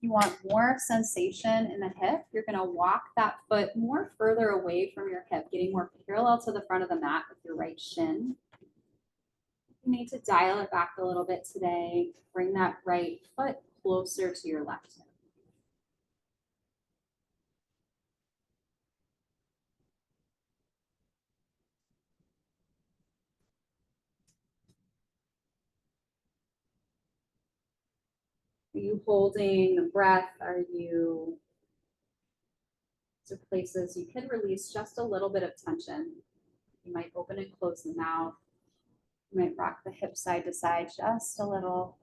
You want more sensation in the hip. You're going to walk that foot more further away from your hip, getting more parallel to the front of the mat with your right shin. You need to dial it back a little bit today. Bring that right foot closer to your left hip. Are you holding the breath? Are you to places you can release just a little bit of tension? You might open and close the mouth. You might rock the hips side to side just a little.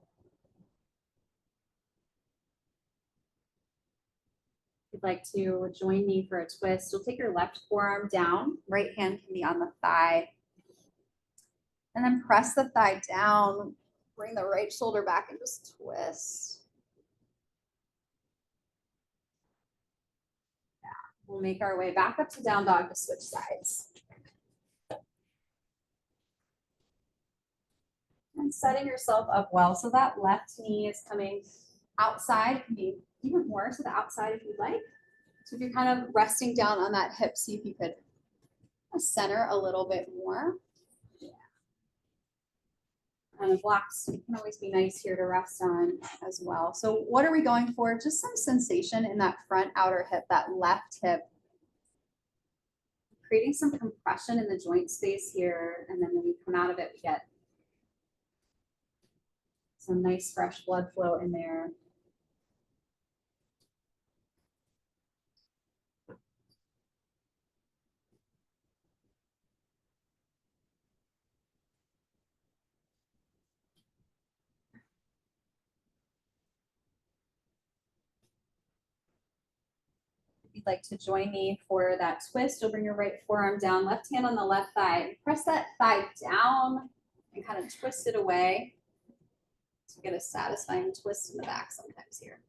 you'd like to join me for a twist, you'll take your left forearm down, right hand can be on the thigh, and then press the thigh down, bring the right shoulder back and just twist. Yeah, we'll make our way back up to down dog to switch sides. And setting yourself up well. So that left knee is coming outside, can be even more to the outside if you'd like. So if you're kind of resting down on that hip, see if you could center a little bit more. Yeah. And the blocks can always be nice here to rest on as well. So what are we going for? Just some sensation in that front outer hip, that left hip. Creating some compression in the joint space here. And then when we come out of it, we get some nice fresh blood flow in there. If you'd like to join me for that twist, you'll bring your right forearm down, left hand on the left thigh. Press that thigh down and kind of twist it away. So get a satisfying twist in the back sometimes here.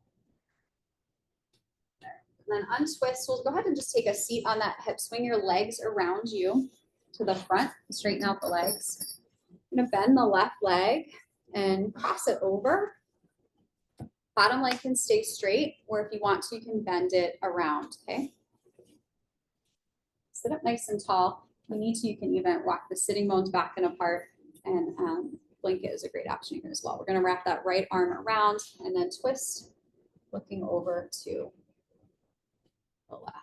And then untwist, we'll go ahead and just take a seat on that hip. Swing your legs around you to the front, straighten out the legs. I'm gonna bend the left leg and cross it over. Bottom leg can stay straight, or if you want to, you can bend it around, okay? Sit up nice and tall. If you need to, you can even walk the sitting bones back and apart, and blanket is a great option here as well. We're gonna wrap that right arm around and then twist, looking over to the left.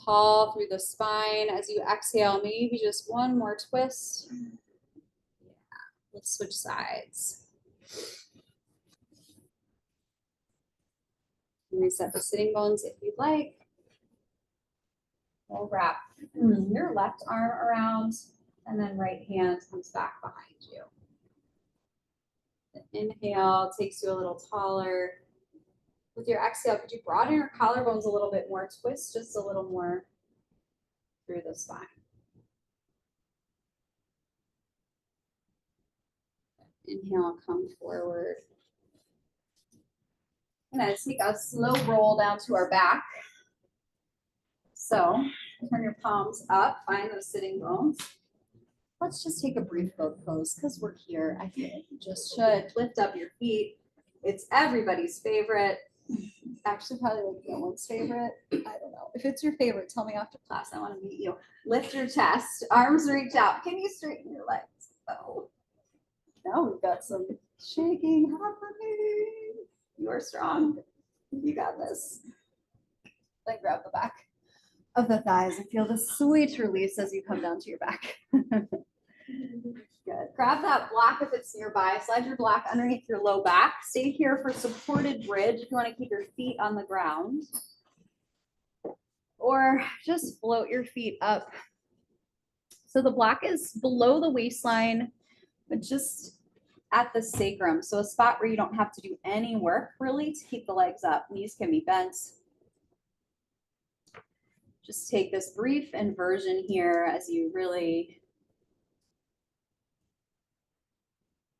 Tall through the spine. As you exhale, maybe just one more twist. Yeah, let's switch sides. Reset the sitting bones if you'd like. We'll wrap your left arm around, and then right hand comes back behind you. The inhale takes you a little taller. With your exhale, could you broaden your collarbones a little bit more? Twist just a little more through the spine. Inhale, come forward. And then take a slow roll down to our back. So turn your palms up, find those sitting bones. Let's just take a brief boat pose because we're here. I feel like you just should lift up your feet. It's everybody's favorite. It's actually probably like no one's favorite. I don't know. If it's your favorite, tell me after class. I want to meet you. Lift your chest, arms reach out. Can you straighten your legs? Oh. Now we've got some shaking happening. You are strong. You got this. Then grab the back of the thighs and feel the sweet release as you come down to your back. Good. Grab that block if it's nearby. Slide your block underneath your low back. Stay here for supported bridge if you want to keep your feet on the ground. Or just float your feet up. So the block is below the waistline, but just at the sacrum. So a spot where you don't have to do any work really to keep the legs up. Knees can be bent. Just take this brief inversion here as you really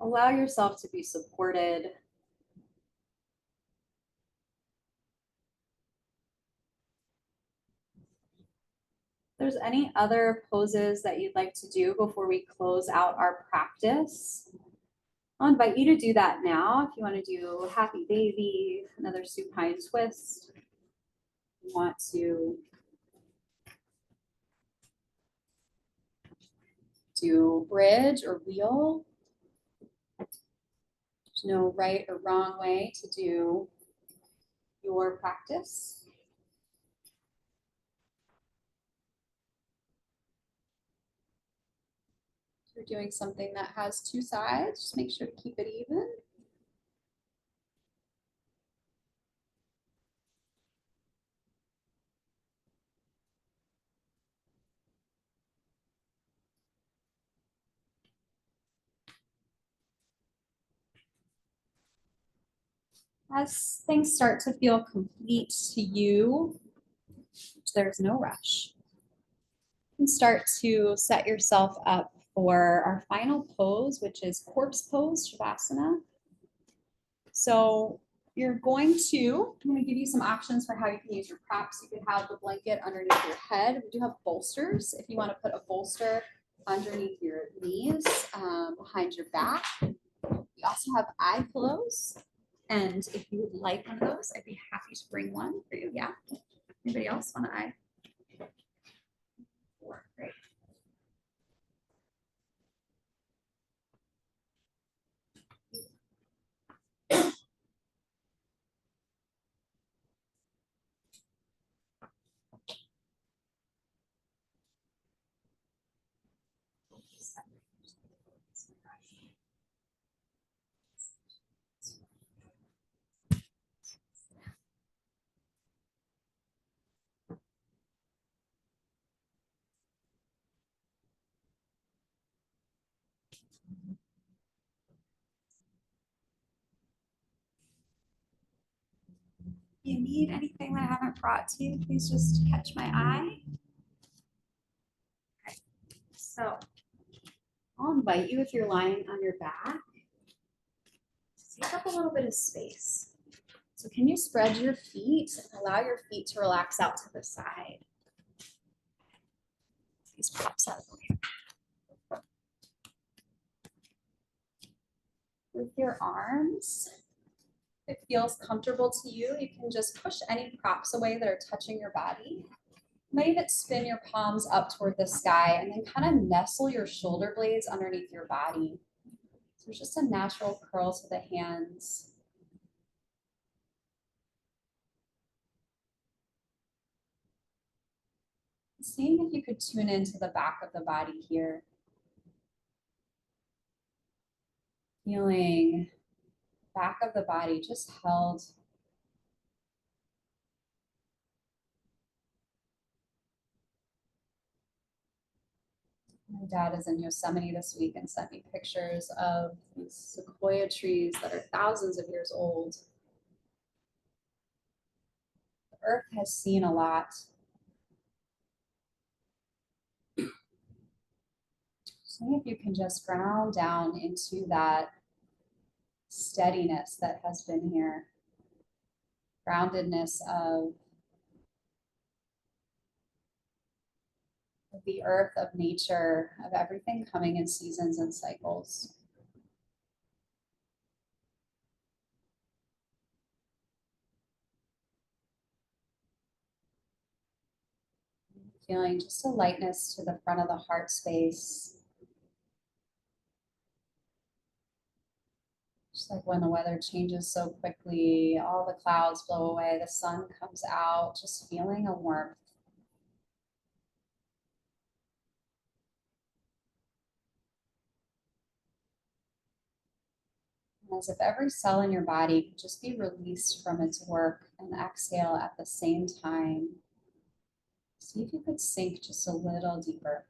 allow yourself to be supported. If there's any other poses that you'd like to do before we close out our practice, I'll invite you to do that now. If you want to do happy baby, another supine twist, you want to do bridge or wheel. There's no right or wrong way to do your practice. If you're doing something that has two sides, just make sure to keep it even. As things start to feel complete to you, there's no rush. You can start to set yourself up for our final pose, which is corpse pose, Shavasana. So I'm going to give you some options for how you can use your props. You could have the blanket underneath your head. We do have bolsters. If you want to put a bolster underneath your knees, behind your back. We also have eye pillows. And if you would like one of those, I'd be happy to bring one for you. Yeah. Anybody else want an eye? Great. If you need anything that I haven't brought to you, please just catch my eye. Okay. So I'll invite you, if you're lying on your back, to take up a little bit of space. So can you spread your feet and allow your feet to relax out to the side? These props out of the way. With your arms, if it feels comfortable to you, you can just push any props away that are touching your body. You might even spin your palms up toward the sky and then kind of nestle your shoulder blades underneath your body. So there's just a natural curl to the hands. Seeing if you could tune into the back of the body here. Feeling back of the body just held. My dad is in Yosemite this week and sent me pictures of these sequoia trees that are thousands of years old. The earth has seen a lot. See if you can just ground down into that steadiness that has been here. Groundedness of the earth, of nature, of everything coming in seasons and cycles. Feeling just a lightness to the front of the heart space. Just like when the weather changes so quickly, all the clouds blow away, the sun comes out, just feeling a warmth. As if every cell in your body could just be released from its work and exhale at the same time. See if you could sink just a little deeper.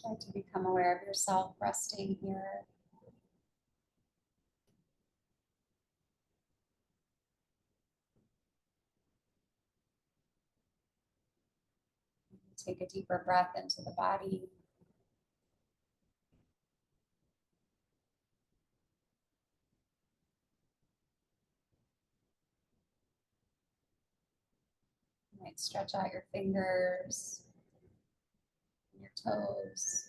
Start to become aware of yourself resting here. Take a deeper breath into the body. You might stretch out your fingers, your toes.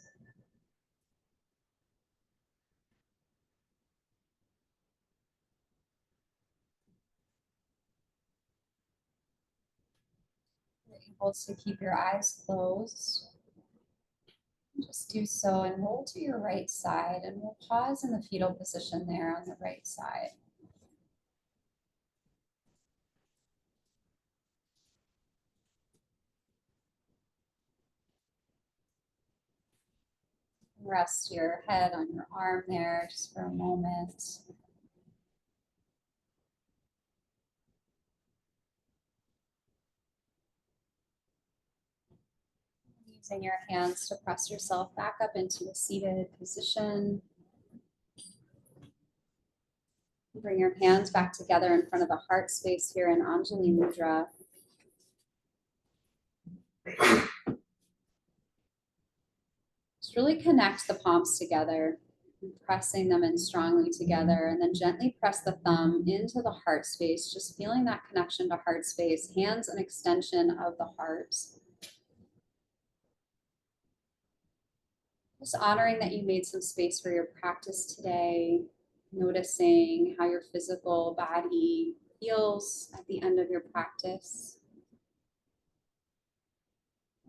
You're able to keep your eyes closed. Just do so and roll to your right side, and we'll pause in the fetal position there on the right side. Rest your head on your arm there just for a moment. Using your hands to press yourself back up into a seated position. Bring your hands back together in front of the heart space here in Anjali Mudra. Just really connect the palms together, pressing them in strongly together, and then gently press the thumb into the heart space, just feeling that connection to heart space, hands an extension of the heart. Just honoring that you made some space for your practice today, noticing how your physical body feels at the end of your practice.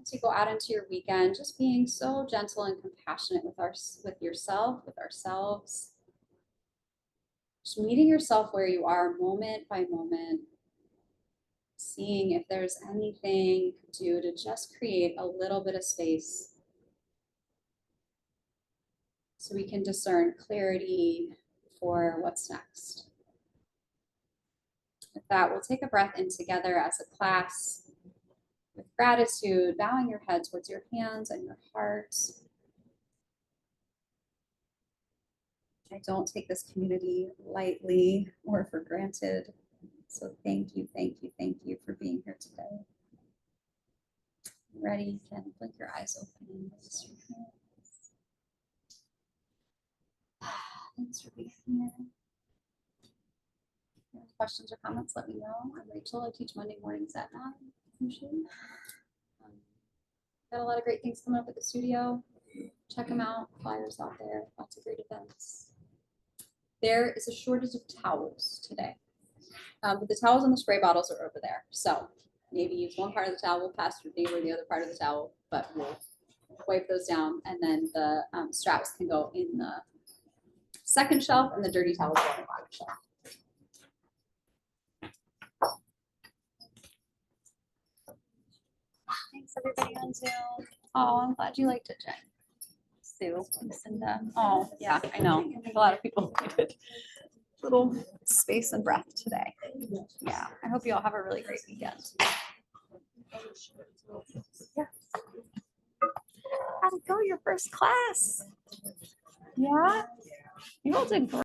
As you go out into your weekend, just being so gentle and compassionate with yourself, with ourselves. Just meeting yourself where you are moment by moment, seeing if there's anything you could do to just create a little bit of space so we can discern clarity for what's next. With that, we'll take a breath in together as a class with gratitude, bowing your head towards your hands and your heart. I don't take this community lightly or for granted. So thank you, thank you, thank you for being here today. Ready, you can blink your eyes open and release your hands. Thanks for being here. If you have questions or comments, let me know. I'm Rachel. I teach Monday mornings at 9 usually. Got a lot of great things coming up at the studio. Check them out. Flyers out there. Lots of great events. There is a shortage of towels today. But the towels and the spray bottles are over there. So maybe use one part of the towel, pass your neighbor the other part of the towel, but we'll wipe those down. And then the straps can go in the second shelf and the dirty towels go in the bottom shelf. Thanks everybody on Zoom. Oh, I'm glad you liked it, Jen. Sue and Cinda. Oh, yeah, I know. I think a lot of people needed little space and breath today. Yeah, I hope you all have a really great weekend. Yeah. How'd it go, your first class? Yeah, you all did great.